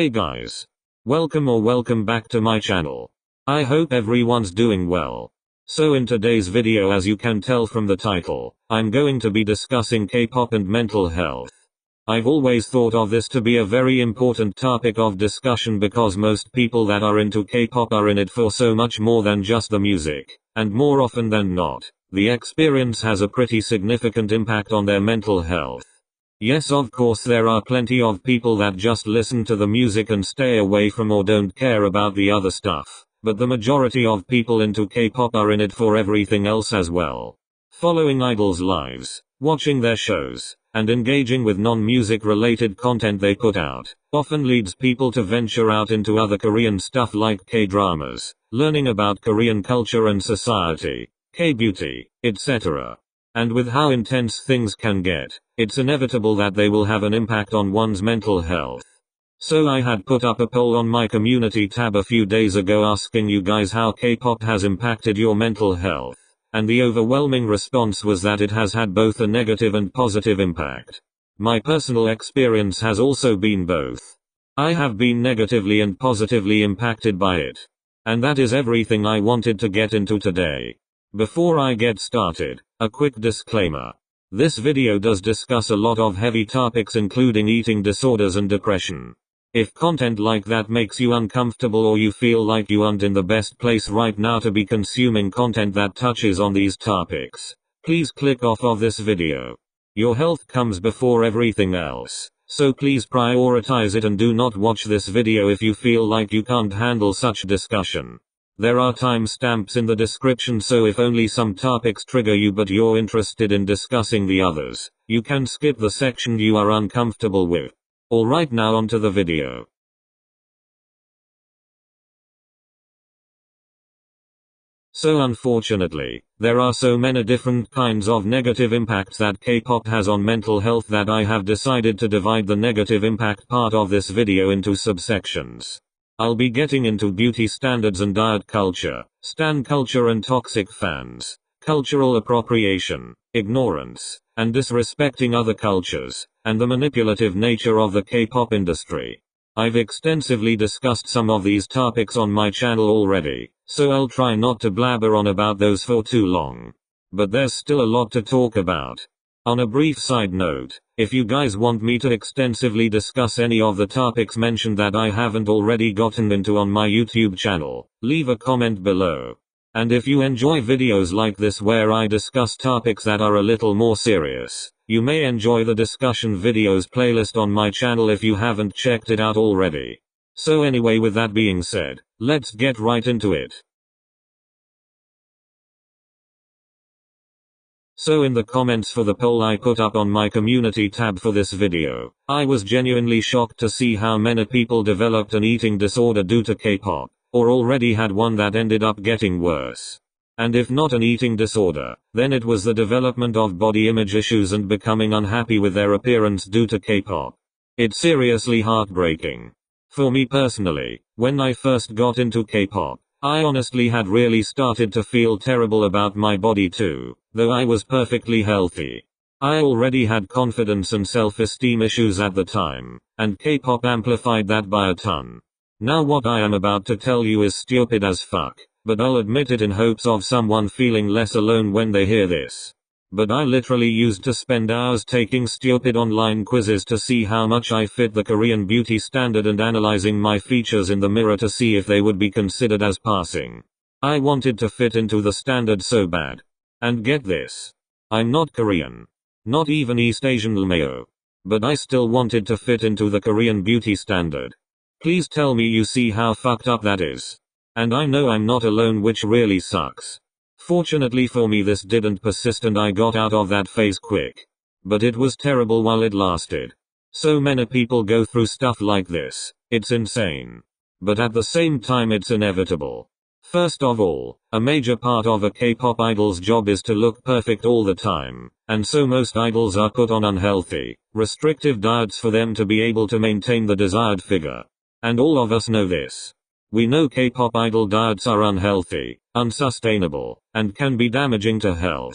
Hey guys. Welcome back to my channel. I hope everyone's doing well. So in today's video, as you can tell from the title, I'm going to be discussing K-pop and mental health. I've always thought of this to be a very important topic of discussion because most people that are into K-pop are in it for so much more than just the music, and more often than not, the experience has a pretty significant impact on their mental health. Yes, of course there are plenty of people that just listen to the music and stay away from or don't care about the other stuff, but the majority of people into K-pop are in it for everything else as well. Following idols' lives, watching their shows, and engaging with non-music related content they put out, often leads people to venture out into other Korean stuff like K-dramas, learning about Korean culture and society, K-beauty, etc. And with how intense things can get, it's inevitable that they will have an impact on one's mental health. So I had put up a poll on my community tab a few days ago asking you guys how K-pop has impacted your mental health, and the overwhelming response was that it has had both a negative and positive impact. My personal experience has also been both. I have been negatively and positively impacted by it. And that is everything I wanted to get into today. Before I get started, a quick disclaimer. This video does discuss a lot of heavy topics including eating disorders and depression. If content like that makes you uncomfortable or you feel like you aren't in the best place right now to be consuming content that touches on these topics, please click off of this video. Your health comes before everything else, so please prioritize it and do not watch this video if you feel like you can't handle such discussion. There are timestamps in the description, so if only some topics trigger you but you're interested in discussing the others, you can skip the section you are uncomfortable with. Alright, now onto the video. So unfortunately, there are so many different kinds of negative impacts that K-pop has on mental health that I have decided to divide the negative impact part of this video into subsections. I'll be getting into beauty standards and diet culture, stan culture and toxic fans, cultural appropriation, ignorance, and disrespecting other cultures, and the manipulative nature of the K-pop industry. I've extensively discussed some of these topics on my channel already, so I'll try not to blabber on about those for too long. But there's still a lot to talk about. On a brief side note, if you guys want me to extensively discuss any of the topics mentioned that I haven't already gotten into on my YouTube channel, leave a comment below. And if you enjoy videos like this where I discuss topics that are a little more serious, you may enjoy the discussion videos playlist on my channel if you haven't checked it out already. So anyway, with that being said, let's get right into it. So in the comments for the poll I put up on my community tab for this video, I was genuinely shocked to see how many people developed an eating disorder due to K-pop, or already had one that ended up getting worse. And if not an eating disorder, then it was the development of body image issues and becoming unhappy with their appearance due to K-pop. It's seriously heartbreaking. For me personally, when I first got into K-pop, I honestly had really started to feel terrible about my body too, though I was perfectly healthy. I already had confidence and self-esteem issues at the time, and K-pop amplified that by a ton. Now what I am about to tell you is stupid as fuck, but I'll admit it in hopes of someone feeling less alone when they hear this. But I literally used to spend hours taking stupid online quizzes to see how much I fit the Korean beauty standard and analyzing my features in the mirror to see if they would be considered as passing. I wanted to fit into the standard so bad. And get this. I'm not Korean. Not even East Asian Lmao. But I still wanted to fit into the Korean beauty standard. Please tell me you see how fucked up that is. And I know I'm not alone, which really sucks. Fortunately for me this didn't persist and I got out of that phase quick. But it was terrible while it lasted. So many people go through stuff like this, it's insane. But at the same time it's inevitable. First of all, a major part of a K-pop idol's job is to look perfect all the time, and so most idols are put on unhealthy, restrictive diets for them to be able to maintain the desired figure. And all of us know this. We know K-pop idol diets are unhealthy, unsustainable, and can be damaging to health.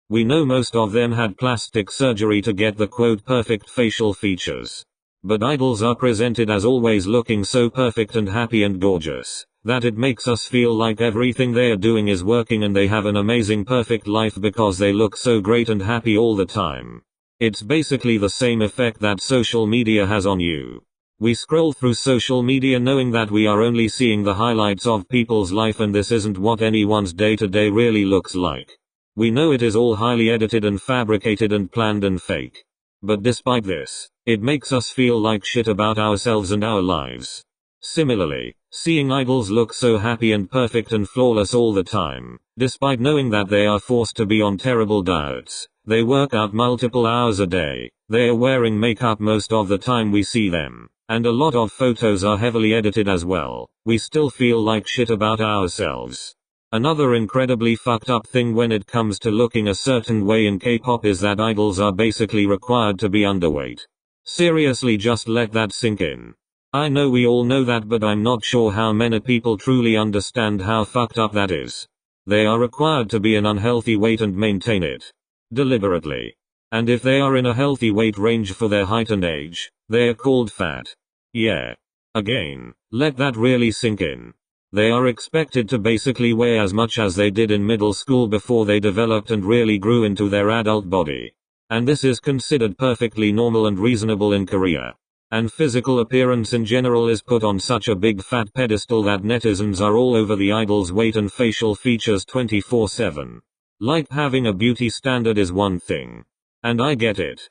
We know most of them had plastic surgery to get the quote perfect facial features. But idols are presented as always looking so perfect and happy and gorgeous, that it makes us feel like everything they are doing is working and they have an amazing perfect life because they look so great and happy all the time. It's basically the same effect that social media has on you. We scroll through social media knowing that we are only seeing the highlights of people's life and this isn't what anyone's day-to-day really looks like. We know it is all highly edited and fabricated and planned and fake. But despite this, it makes us feel like shit about ourselves and our lives. Similarly, seeing idols look so happy and perfect and flawless all the time, despite knowing that they are forced to be on terrible diets, they work out multiple hours a day, they are wearing makeup most of the time we see them, and a lot of photos are heavily edited as well, we still feel like shit about ourselves. Another incredibly fucked up thing when it comes to looking a certain way in K-pop is that idols are basically required to be underweight. Seriously, just let that sink in. I know we all know that, but I'm not sure how many people truly understand how fucked up that is. They are required to be an unhealthy weight and maintain it. Deliberately. And if they are in a healthy weight range for their height and age, they are called fat. Yeah. Again, let that really sink in. They are expected to basically weigh as much as they did in middle school before they developed and really grew into their adult body. And this is considered perfectly normal and reasonable in Korea. And physical appearance in general is put on such a big fat pedestal that netizens are all over the idol's weight and facial features 24/7. Like, having a beauty standard is one thing. And I get it.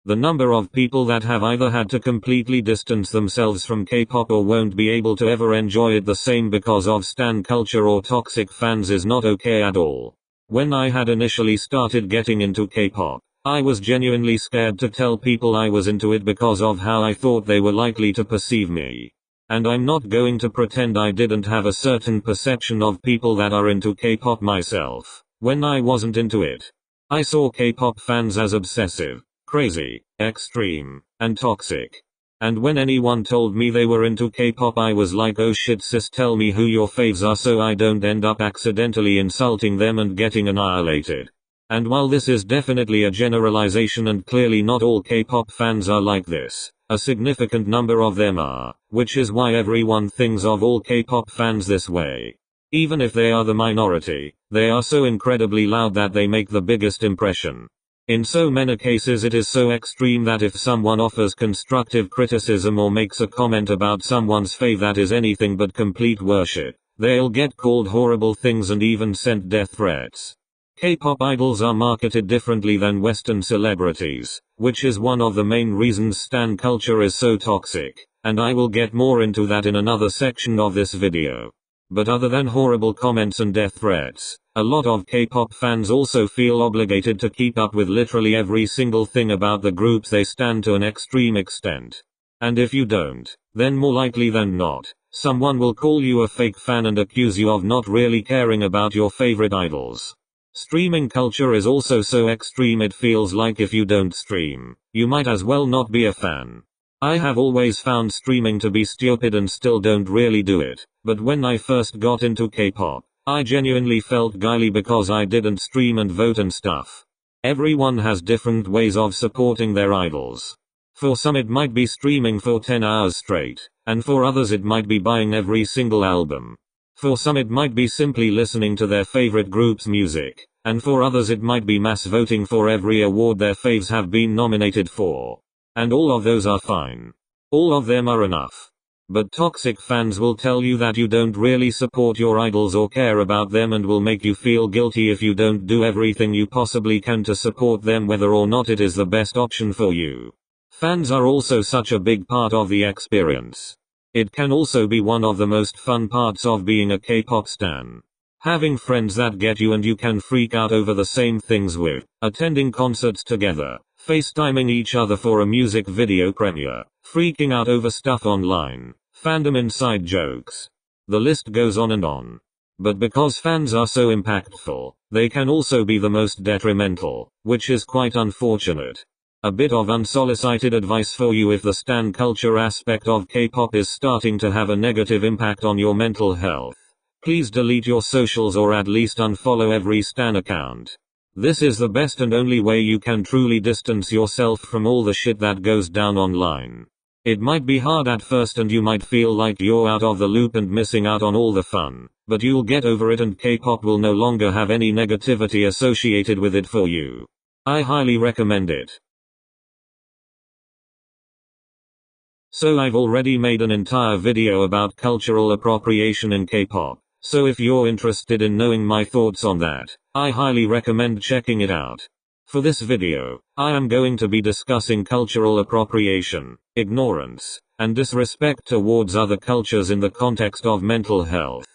The number of people that have either had to completely distance themselves from K-pop or won't be able to ever enjoy it the same because of stan culture or toxic fans is not okay at all. When I had initially started getting into K-pop, I was genuinely scared to tell people I was into it because of how I thought they were likely to perceive me. And I'm not going to pretend I didn't have a certain perception of people that are into K-pop myself. When I wasn't into it, I saw K-pop fans as obsessive, crazy, extreme, and toxic. And when anyone told me they were into K-pop, I was like, oh shit sis, tell me who your faves are so I don't end up accidentally insulting them and getting annihilated. And while this is definitely a generalization and clearly not all K-pop fans are like this, a significant number of them are, which is why everyone thinks of all K-pop fans this way. Even if they are the minority, they are so incredibly loud that they make the biggest impression. In so many cases it is so extreme that if someone offers constructive criticism or makes a comment about someone's fave that is anything but complete worship, they'll get called horrible things and even sent death threats. K-pop idols are marketed differently than Western celebrities, which is one of the main reasons stan culture is so toxic, and I will get more into that in another section of this video. But other than horrible comments and death threats, a lot of K-pop fans also feel obligated to keep up with literally every single thing about the groups they stan to an extreme extent. And if you don't, then more likely than not, someone will call you a fake fan and accuse you of not really caring about your favorite idols. Streaming culture is also so extreme it feels like if you don't stream, you might as well not be a fan. I have always found streaming to be stupid and still don't really do it, but when I first got into K-pop, I genuinely felt guilty because I didn't stream and vote and stuff. Everyone has different ways of supporting their idols. For some it might be streaming for 10 hours straight, and for others it might be buying every single album. For some it might be simply listening to their favorite group's music, and for others it might be mass voting for every award their faves have been nominated for. And all of those are fine. All of them are enough. But toxic fans will tell you that you don't really support your idols or care about them and will make you feel guilty if you don't do everything you possibly can to support them whether or not it is the best option for you. Fans are also such a big part of the experience. It can also be one of the most fun parts of being a K-pop stan. Having friends that get you and you can freak out over the same things with, attending concerts together, FaceTiming each other for a music video premiere, freaking out over stuff online, fandom inside jokes. The list goes on and on. But because fans are so impactful, they can also be the most detrimental, which is quite unfortunate. A bit of unsolicited advice for you: if the stan culture aspect of K-pop is starting to have a negative impact on your mental health, please delete your socials or at least unfollow every stan account. This is the best and only way you can truly distance yourself from all the shit that goes down online. It might be hard at first and you might feel like you're out of the loop and missing out on all the fun, but you'll get over it and K-pop will no longer have any negativity associated with it for you. I highly recommend it. So I've already made an entire video about cultural appropriation in K-pop, so if you're interested in knowing my thoughts on that, I highly recommend checking it out. For this video, I am going to be discussing cultural appropriation, ignorance, and disrespect towards other cultures in the context of mental health.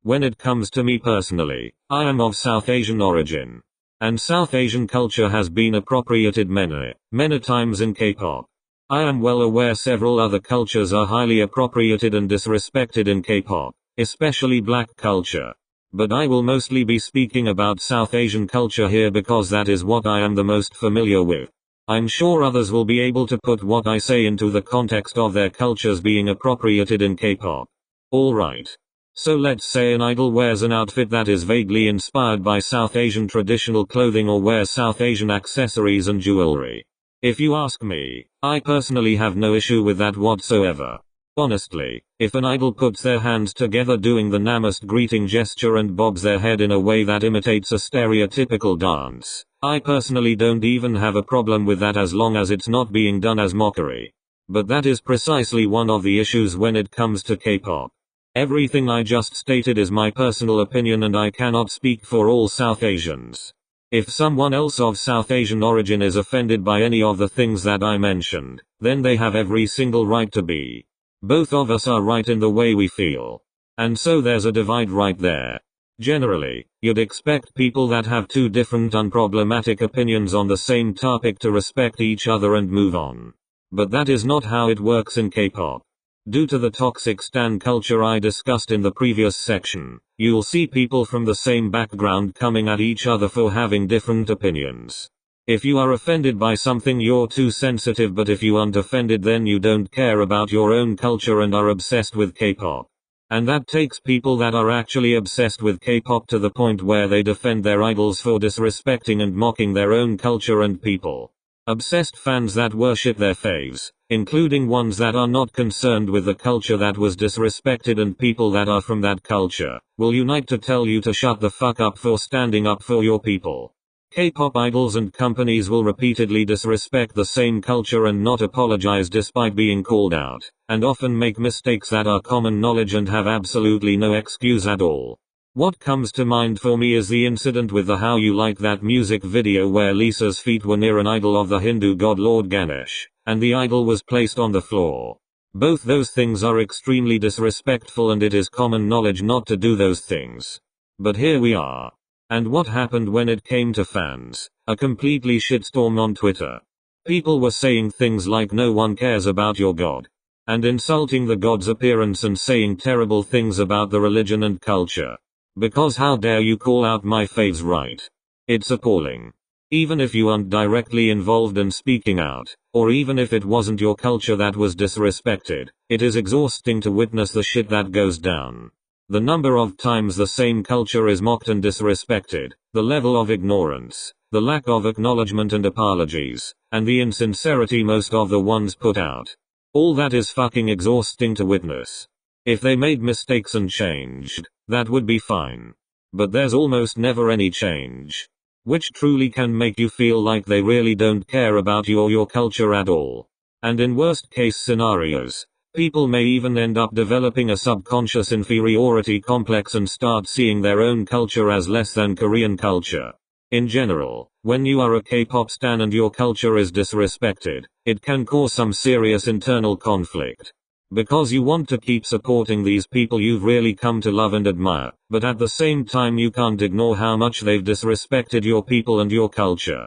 When it comes to me personally, I am of South Asian origin. And South Asian culture has been appropriated many times in K-pop. I am well aware several other cultures are highly appropriated and disrespected in K-pop, especially black culture. But I will mostly be speaking about South Asian culture here because that is what I am the most familiar with. I'm sure others will be able to put what I say into the context of their cultures being appropriated in K-pop. Alright. So let's say an idol wears an outfit that is vaguely inspired by South Asian traditional clothing or wears South Asian accessories and jewelry. If you ask me, I personally have no issue with that whatsoever. Honestly, if an idol puts their hands together doing the namaste greeting gesture and bobs their head in a way that imitates a stereotypical dance, I personally don't even have a problem with that as long as it's not being done as mockery. But that is precisely one of the issues when it comes to K-pop. Everything I just stated is my personal opinion and I cannot speak for all South Asians. If someone else of South Asian origin is offended by any of the things that I mentioned, then they have every single right to be. Both of us are right in the way we feel. And so there's a divide right there. Generally, you'd expect people that have two different unproblematic opinions on the same topic to respect each other and move on. But that is not how it works in K-pop. Due to the toxic stan culture I discussed in the previous section, you'll see people from the same background coming at each other for having different opinions. If you are offended by something you're too sensitive, but if you aren't offended then you don't care about your own culture and are obsessed with K-pop. And that takes people that are actually obsessed with K-pop to the point where they defend their idols for disrespecting and mocking their own culture and people. Obsessed fans that worship their faves, including ones that are not concerned with the culture that was disrespected and people that are from that culture, will unite to tell you to shut the fuck up for standing up for your people. K-pop idols and companies will repeatedly disrespect the same culture and not apologize despite being called out, and often make mistakes that are common knowledge and have absolutely no excuse at all. What comes to mind for me is the incident with the How You Like That music video where Lisa's feet were near an idol of the Hindu god Lord Ganesh, and the idol was placed on the floor. Both those things are extremely disrespectful and it is common knowledge not to do those things. But here we are. And what happened when it came to fans? A completely shitstorm on Twitter. People were saying things like no one cares about your god, and insulting the god's appearance and saying terrible things about the religion and culture. Because how dare you call out my faves, right? It's appalling. Even if you aren't directly involved in speaking out, or even if it wasn't your culture that was disrespected, it is exhausting to witness the shit that goes down. The number of times the same culture is mocked and disrespected, the level of ignorance, the lack of acknowledgement and apologies, and the insincerity most of the ones put out. All that is fucking exhausting to witness. If they made mistakes and changed, that would be fine. But there's almost never any change. Which truly can make you feel like they really don't care about you or your culture at all. And in worst case scenarios, people may even end up developing a subconscious inferiority complex and start seeing their own culture as less than Korean culture. In general, when you are a K-pop stan and your culture is disrespected, it can cause some serious internal conflict. Because you want to keep supporting these people you've really come to love and admire, but at the same time you can't ignore how much they've disrespected your people and your culture.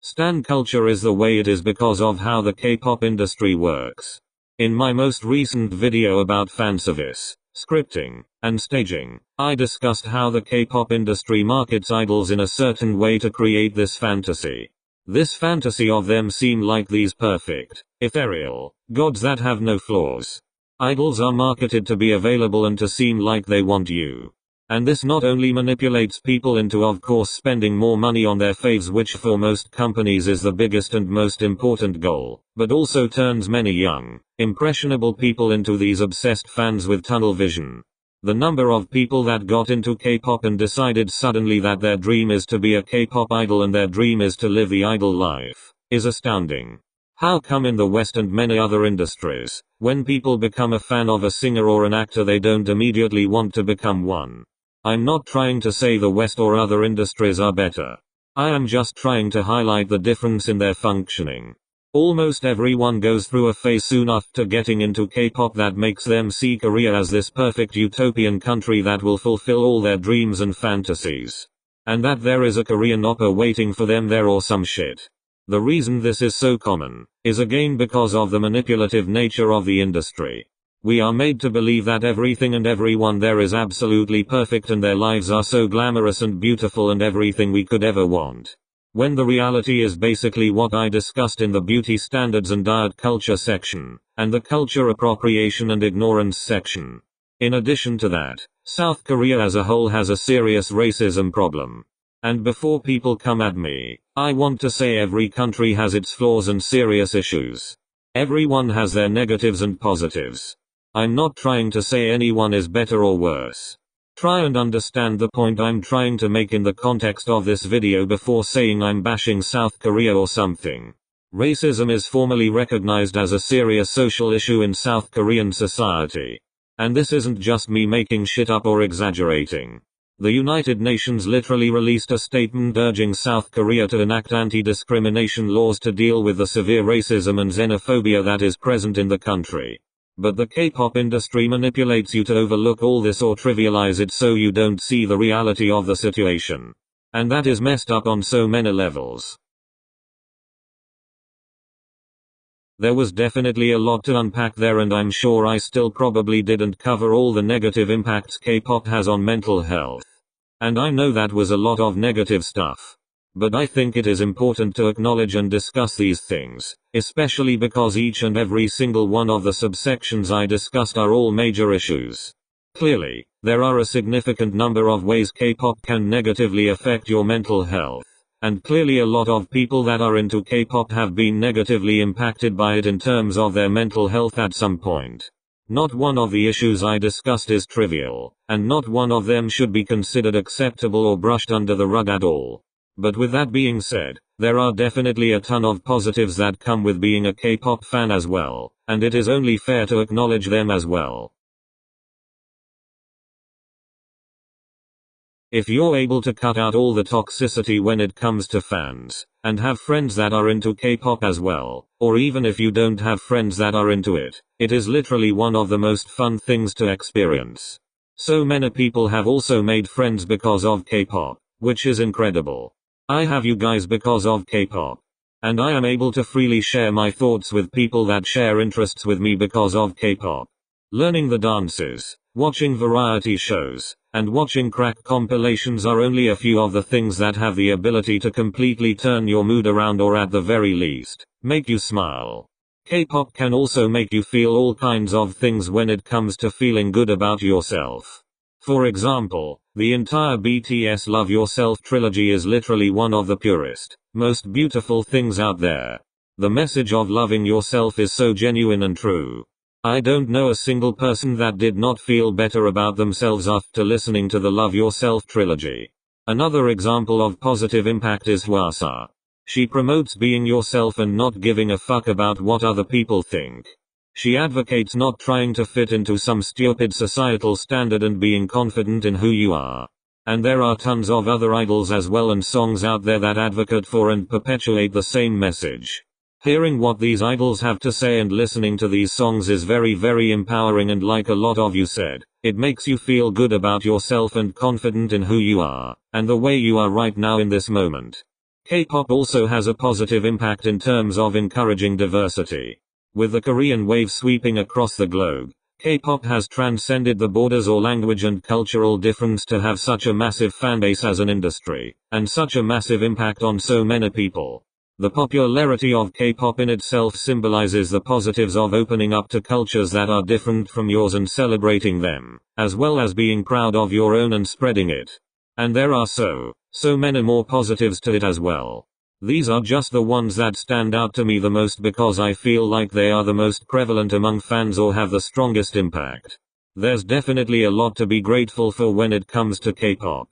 Stan culture is the way it is because of how the K-pop industry works. In my most recent video about fanservice, scripting, and staging, I discussed how the K-pop industry markets idols in a certain way to create this fantasy. This fantasy of them seem like these perfect, ethereal, gods that have no flaws. Idols are marketed to be available and to seem like they want you. And this not only manipulates people into of course spending more money on their faves, which for most companies is the biggest and most important goal, but also turns many young, impressionable people into these obsessed fans with tunnel vision. The number of people that got into K-pop and decided suddenly that their dream is to be a K-pop idol and their dream is to live the idol life, is astounding. How come in the West and many other industries, when people become a fan of a singer or an actor they don't immediately want to become one? I'm not trying to say the West or other industries are better. I am just trying to highlight the difference in their functioning. Almost everyone goes through a phase soon after getting into K-pop that makes them see Korea as this perfect utopian country that will fulfill all their dreams and fantasies. And that there is a Korean opera waiting for them there or some shit. The reason this is so common, is again because of the manipulative nature of the industry. We are made to believe that everything and everyone there is absolutely perfect and their lives are so glamorous and beautiful and everything we could ever want. When the reality is basically what I discussed in the beauty standards and diet culture section, and the culture appropriation and ignorance section. In addition to that, South Korea as a whole has a serious racism problem. And before people come at me, I want to say every country has its flaws and serious issues. Everyone has their negatives and positives. I'm not trying to say anyone is better or worse. Try and understand the point I'm trying to make in the context of this video before saying I'm bashing South Korea or something. Racism is formally recognized as a serious social issue in South Korean society. And this isn't just me making shit up or exaggerating. The United Nations literally released a statement urging South Korea to enact anti-discrimination laws to deal with the severe racism and xenophobia that is present in the country. But the K-pop industry manipulates you to overlook all this or trivialize it so you don't see the reality of the situation. And that is messed up on so many levels. There was definitely a lot to unpack there, and I'm sure I still probably didn't cover all the negative impacts K-pop has on mental health. And I know that was a lot of negative stuff. But I think it is important to acknowledge and discuss these things, especially because each and every single one of the subsections I discussed are all major issues. Clearly, there are a significant number of ways K-pop can negatively affect your mental health, and clearly a lot of people that are into K-pop have been negatively impacted by it in terms of their mental health at some point. Not one of the issues I discussed is trivial, and not one of them should be considered acceptable or brushed under the rug at all. But with that being said, there are definitely a ton of positives that come with being a K-pop fan as well, and it is only fair to acknowledge them as well. If you're able to cut out all the toxicity when it comes to fans, and have friends that are into K-pop as well, or even if you don't have friends that are into it, it is literally one of the most fun things to experience. So many people have also made friends because of K-pop, which is incredible. I have you guys because of K-pop. And I am able to freely share my thoughts with people that share interests with me because of K-pop. Learning the dances, watching variety shows, and watching crack compilations are only a few of the things that have the ability to completely turn your mood around, or at the very least, make you smile. K-pop can also make you feel all kinds of things when it comes to feeling good about yourself. For example, the entire BTS Love Yourself trilogy is literally one of the purest, most beautiful things out there. The message of loving yourself is so genuine and true. I don't know a single person that did not feel better about themselves after listening to the Love Yourself trilogy. Another example of positive impact is Hwasa. She promotes being yourself and not giving a fuck about what other people think. She advocates not trying to fit into some stupid societal standard and being confident in who you are. And there are tons of other idols as well and songs out there that advocate for and perpetuate the same message. Hearing what these idols have to say and listening to these songs is very, very empowering, and like a lot of you said, it makes you feel good about yourself and confident in who you are, and the way you are right now in this moment. K-pop also has a positive impact in terms of encouraging diversity. With the Korean wave sweeping across the globe, K-pop has transcended the borders or language and cultural difference to have such a massive fanbase as an industry, and such a massive impact on so many people. The popularity of K-pop in itself symbolizes the positives of opening up to cultures that are different from yours and celebrating them, as well as being proud of your own and spreading it. And there are so many more positives to it as well. These are just the ones that stand out to me the most because I feel like they are the most prevalent among fans or have the strongest impact. There's definitely a lot to be grateful for when it comes to K-pop.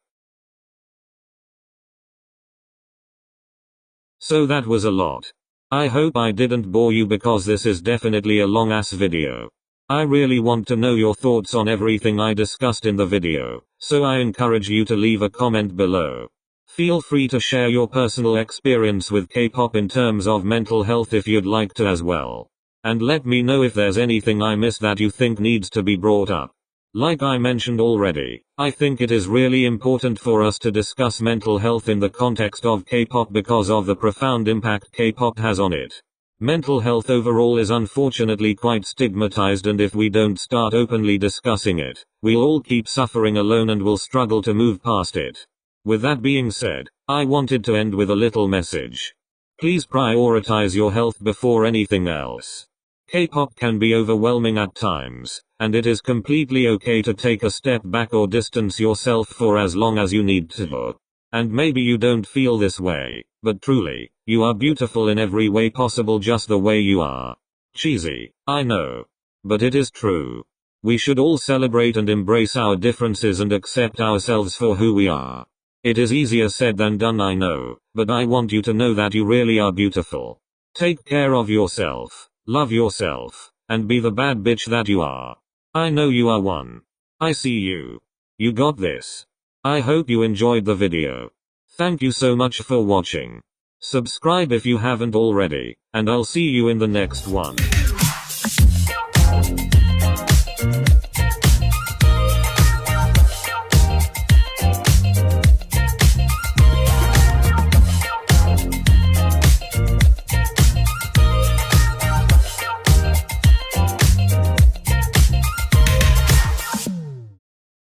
So that was a lot. I hope I didn't bore you because this is definitely a long ass video. I really want to know your thoughts on everything I discussed in the video, so I encourage you to leave a comment below. Feel free to share your personal experience with K-pop in terms of mental health if you'd like to as well. And let me know if there's anything I missed that you think needs to be brought up. Like I mentioned already, I think it is really important for us to discuss mental health in the context of K-pop because of the profound impact K-pop has on it. Mental health overall is unfortunately quite stigmatized, and if we don't start openly discussing it, we'll all keep suffering alone and will struggle to move past it. With that being said, I wanted to end with a little message. Please prioritize your health before anything else. K-pop can be overwhelming at times, and it is completely okay to take a step back or distance yourself for as long as you need to. And maybe you don't feel this way, but truly, you are beautiful in every way possible just the way you are. Cheesy, I know. But it is true. We should all celebrate and embrace our differences and accept ourselves for who we are. It is easier said than done, I know, but I want you to know that you really are beautiful. Take care of yourself. Love yourself, and be the bad bitch that you are. I know you are one. I see you. You got this. I hope you enjoyed the video. Thank you so much for watching. Subscribe if you haven't already, and I'll see you in the next one.